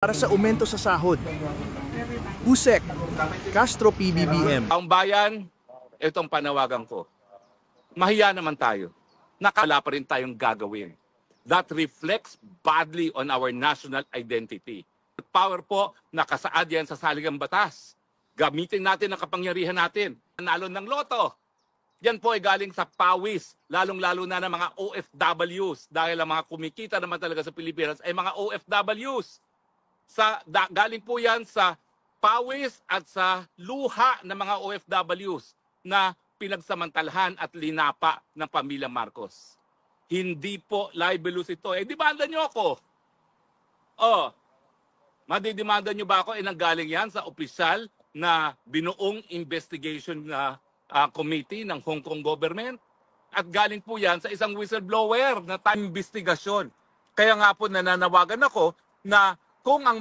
para sa aumento sa sahod. USEC, Castro PBBM. Ang bayan, itong panawagan ko. Mahiya naman tayo. Nakala pa rin tayong gagawin. That reflects badly on our national identity. Power po, nakasaad yan sa saligang batas. Gamitin natin ang kapangyarihan natin. Nanalo ng loto. Yan po ay galing sa pawis, lalong-lalo na ng mga OFWs. Dahil ang mga kumikita naman talaga sa Pilipinas ay mga OFWs. Galing po yan sa pawis at sa luha ng mga OFWs na pinagsamantalahan at linapa ng pamilya Marcos. Hindi po libelous ito. Demanda nyo ako. Madidemanda nyo ba ako? Nanggaling yan sa opisyal na binuong investigation na committee ng Hong Kong government. At galing po yan sa isang whistleblower na time investigasyon. Kaya nga po nananawagan ako na kung ang